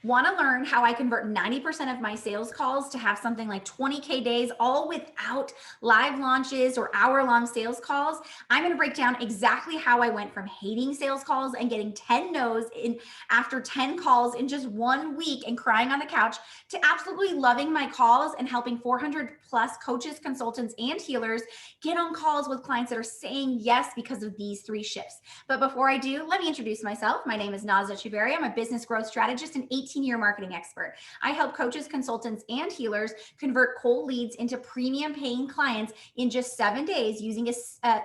Want to learn how I convert 90% of my sales calls to have something like 20K days, all without live launches or hour-long sales calls? I'm going to break down exactly how I went from hating sales calls and getting 10 no's in after 10 calls in just 1 week and crying on the couch to absolutely loving my calls and helping 400 plus coaches, consultants, and healers get on calls with clients that are saying yes because of these 3 shifts. But before I do, let me introduce myself. My name is Nazha Chivari. I'm a business growth strategist and 18-year marketing expert. I help coaches, consultants, and healers convert cold leads into premium paying clients in just 7 days using a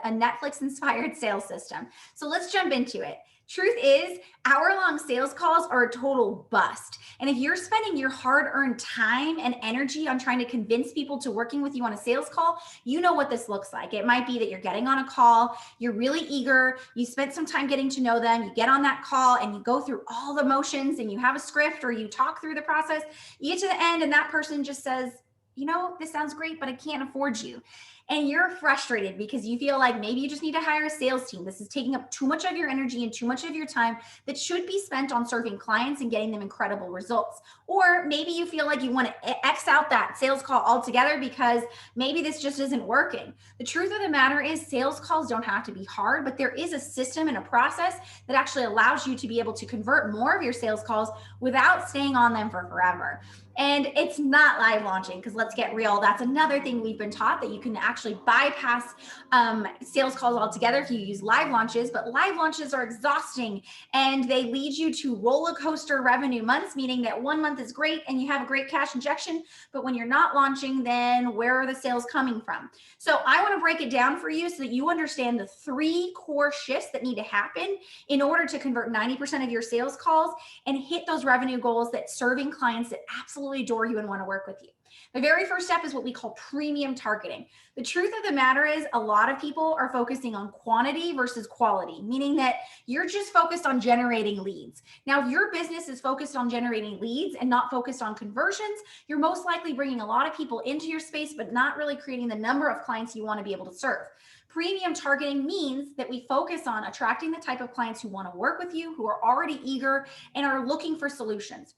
Netflix-inspired sales system. So let's jump into it. Truth is, hour-long sales calls are a total bust. And if you're spending your hard-earned time and energy on trying to convince people to working with you on a sales call, you know what this looks like. It might be that you're getting on a call, you're really eager, you spent some time getting to know them, you get on that call and you go through all the motions and you have a script or you talk through the process. You get to the end and that person just says, this sounds great, but I can't afford you. And you're frustrated because you feel like maybe you just need to hire a sales team. This is taking up too much of your energy and too much of your time that should be spent on serving clients and getting them incredible results. Or maybe you feel like you want to X out that sales call altogether because maybe this just isn't working. The truth of the matter is sales calls don't have to be hard, but there is a system and a process that actually allows you to be able to convert more of your sales calls without staying on them for forever. And it's not live launching because let's get real. That's another thing we've been taught that you can actually bypass sales calls altogether if you use live launches. But live launches are exhausting and they lead you to roller coaster revenue months, meaning that 1 month is great and you have a great cash injection. But when you're not launching, then where are the sales coming from? So I want to break it down for you so that you understand the 3 core shifts that need to happen in order to convert 90% of your sales calls and hit those revenue goals that serving clients that absolutely adore you and want to work with you. The very first step is what we call premium targeting. The truth of the matter is a lot of people are focusing on quantity versus quality, meaning that you're just focused on generating leads. Now, if your business is focused on generating leads and not focused on conversions, you're most likely bringing a lot of people into your space, but not really creating the number of clients you want to be able to serve. Premium targeting means that we focus on attracting the type of clients who want to work with you, who are already eager and are looking for solutions.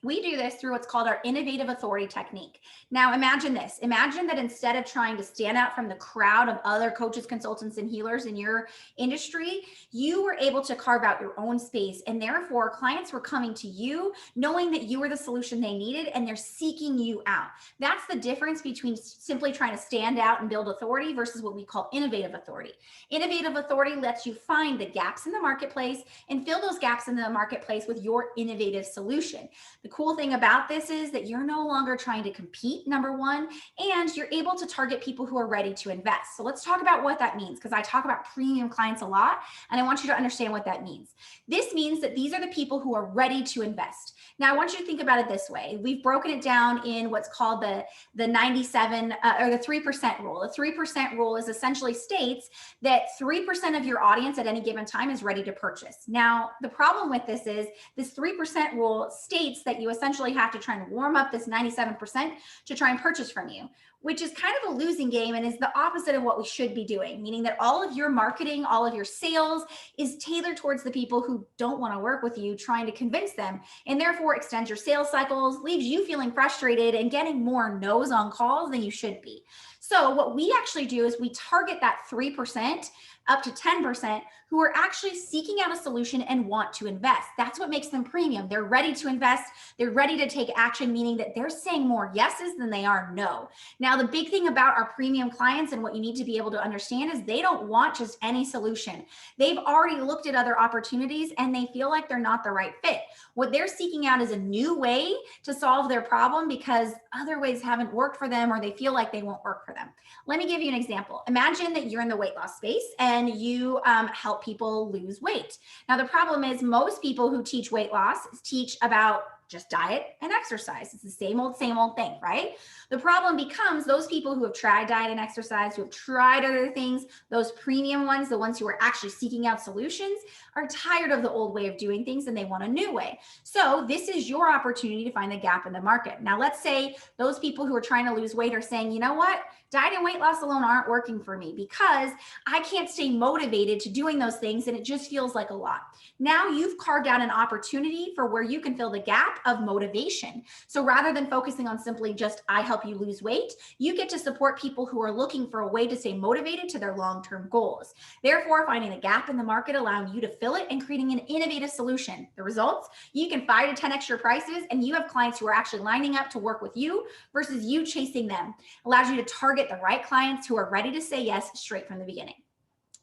We do this through what's called our innovative authority technique. Now, imagine this. Imagine that instead of trying to stand out from the crowd of other coaches, consultants, and healers in your industry, you were able to carve out your own space. And therefore, clients were coming to you knowing that you were the solution they needed and they're seeking you out. That's the difference between simply trying to stand out and build authority versus what we call innovative authority. Innovative authority lets you find the gaps in the marketplace and fill those gaps in the marketplace with your innovative solution. The cool thing about this is that you're no longer trying to compete, number one, and you're able to target people who are ready to invest. So let's talk about what that means, because I talk about premium clients a lot, and I want you to understand what that means. This means that these are the people who are ready to invest. Now, I want you to think about it this way. We've broken it down in what's called the 97 or the 3% rule. The 3% rule is essentially states that 3% of your audience at any given time is ready to purchase. Now, the problem with this is this 3% rule states that you essentially have to try and warm up this 97% to try and purchase from you, which is kind of a losing game and is the opposite of what we should be doing, meaning that all of your marketing, all of your sales is tailored towards the people who don't want to work with you, trying to convince them, and therefore extends your sales cycles, leaves you feeling frustrated and getting more no's on calls than you should be. So what we actually do is we target that 3% up to 10% who are actually seeking out a solution and want to invest. That's what makes them premium. They're ready to invest. They're ready to take action, meaning that they're saying more yeses than they are no. Now, the big thing about our premium clients and what you need to be able to understand is they don't want just any solution. They've already looked at other opportunities and they feel like they're not the right fit. What they're seeking out is a new way to solve their problem because other ways haven't worked for them or they feel like they won't work for them. Let me give you an example. Imagine that you're in the weight loss space and you help people lose weight. Now, the problem is most people who teach weight loss teach about just diet and exercise. It's the same old thing, right? The problem becomes those people who have tried diet and exercise, who have tried other things, those premium ones, the ones who are actually seeking out solutions, are tired of the old way of doing things and they want a new way. So this is your opportunity to find the gap in the market. Now, let's say those people who are trying to lose weight are saying, you know what? Diet and weight loss alone aren't working for me because I can't stay motivated to doing those things and it just feels like a lot. Now you've carved out an opportunity for where you can fill the gap of motivation. So rather than focusing on simply just, I help you lose weight, you get to support people who are looking for a way to stay motivated to their long-term goals. Therefore, finding a gap in the market, allowing you to fill it and creating an innovative solution. The results, you can 5 to 10x your prices and you have clients who are actually lining up to work with you versus you chasing them. Allows you to target the right clients who are ready to say yes straight from the beginning.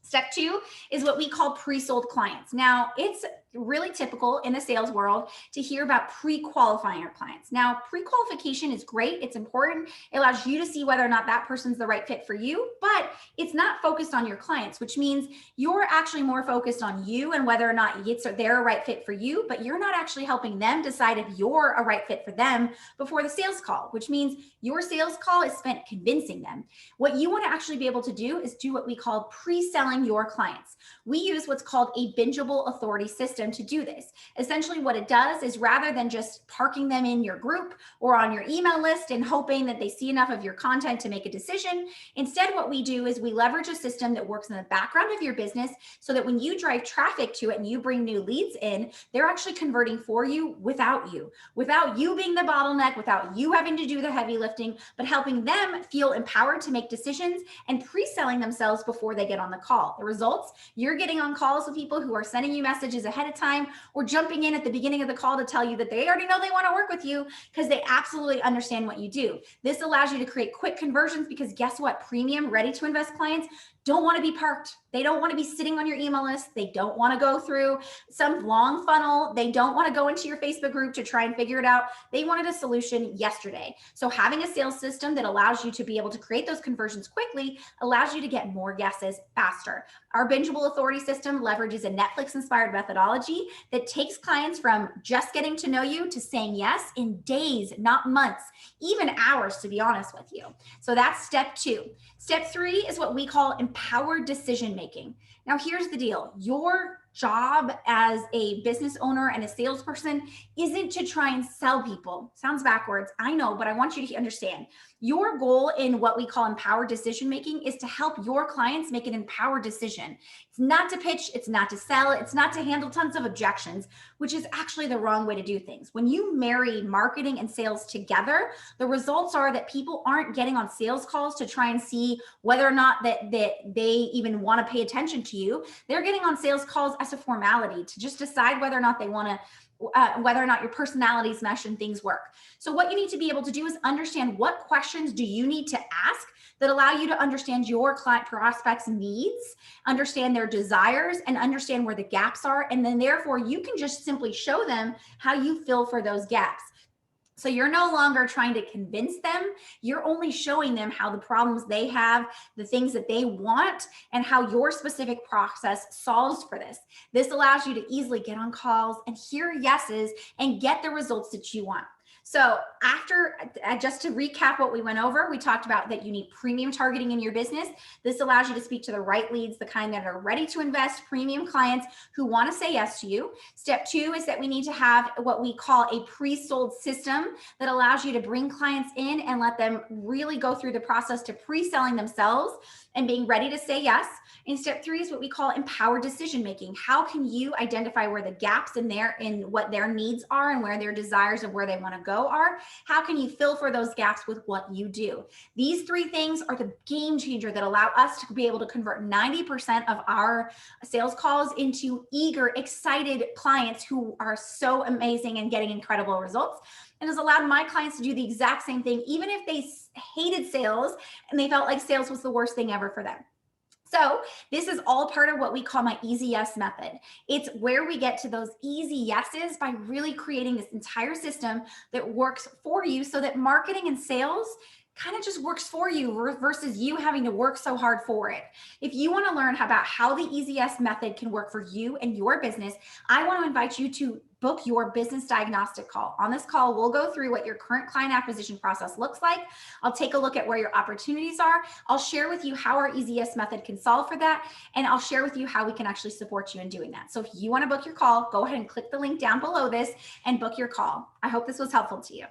Step 2 is what we call pre-sold clients. Now, it's really typical in the sales world to hear about pre-qualifying your clients. Now, pre-qualification is great. It's important. It allows you to see whether or not that person's the right fit for you, but it's not focused on your clients, which means you're actually more focused on you and whether or not they're a right fit for you, but you're not actually helping them decide if you're a right fit for them before the sales call, which means your sales call is spent convincing them. What you want to actually be able to do is do what we call pre-selling your clients. We use what's called a bingeable authority system to do this. Essentially what it does is rather than just parking them in your group or on your email list and hoping that they see enough of your content to make a decision, instead what we do is we leverage a system that works in the background of your business so that when you drive traffic to it and you bring new leads in, they're actually converting for you without you being the bottleneck, without you having to do the heavy lifting, but helping them feel empowered to make decisions and pre-selling themselves before they get on the call. The results, you're getting on calls with people who are sending you messages ahead of time or jumping in at the beginning of the call to tell you that they already know they want to work with you because they absolutely understand what you do. This allows you to create quick conversions because guess what? Premium, ready to invest clients don't want to be parked. They don't want to be sitting on your email list. They don't want to go through some long funnel. They don't want to go into your Facebook group to try and figure it out. They wanted a solution yesterday. So having a sales system that allows you to be able to create those conversions quickly allows you to get more yeses faster. Our bingeable authority system leverages a Netflix-inspired methodology that takes clients from just getting to know you to saying yes in days, not months, even hours, to be honest with you. So that's step 2. Step 3 is what we call empowered decision making. Now, here's the deal. Your job as a business owner and a salesperson isn't to try and sell people. Sounds backwards, I know, but I want you to understand. Your goal in what we call empowered decision making is to help your clients make an empowered decision. It's not to pitch, it's not to sell, it's not to handle tons of objections, which is actually the wrong way to do things. When you marry marketing and sales together, the results are that people aren't getting on sales calls to try and see whether or not that they even want to pay attention to you. They're getting on sales calls as a formality to just decide whether or not they want to whether or not your personalities mesh and things work. So what you need to be able to do is understand what questions do you need to ask that allow you to understand your client prospects' needs, understand their desires, and understand where the gaps are. And then therefore you can just simply show them how you fill for those gaps. So you're no longer trying to convince them. You're only showing them how the problems they have, the things that they want, and how your specific process solves for this. This allows you to easily get on calls and hear yeses and get the results that you want. So after, just to recap what we went over, we talked about that you need premium targeting in your business. This allows you to speak to the right leads, the kind that are ready to invest, premium clients who want to say yes to you. Step 2 is that we need to have what we call a pre-sold system that allows you to bring clients in and let them really go through the process to pre-selling themselves and being ready to say yes. And step 3 is what we call empowered decision making. How can you identify where the gaps in what their needs are and where their desires of where they want to go are? How can you fill for those gaps with what you do? These 3 things are the game changer that allow us to be able to convert 90% of our sales calls into eager, excited clients who are so amazing and getting incredible results. And has allowed my clients to do the exact same thing, even if they hated sales and they felt like sales was the worst thing ever for them. So this is all part of what we call my easy yes method. It's where we get to those easy yeses by really creating this entire system that works for you so that marketing and sales kind of just works for you versus you having to work so hard for it. If you want to learn about how the easy yes method can work for you and your business, I want to invite you to book your business diagnostic call. On this call, we'll go through what your current client acquisition process looks like. I'll take a look at where your opportunities are. I'll share with you how our easy yes method can solve for that. And I'll share with you how we can actually support you in doing that. So if you want to book your call, go ahead and click the link down below this and book your call. I hope this was helpful to you.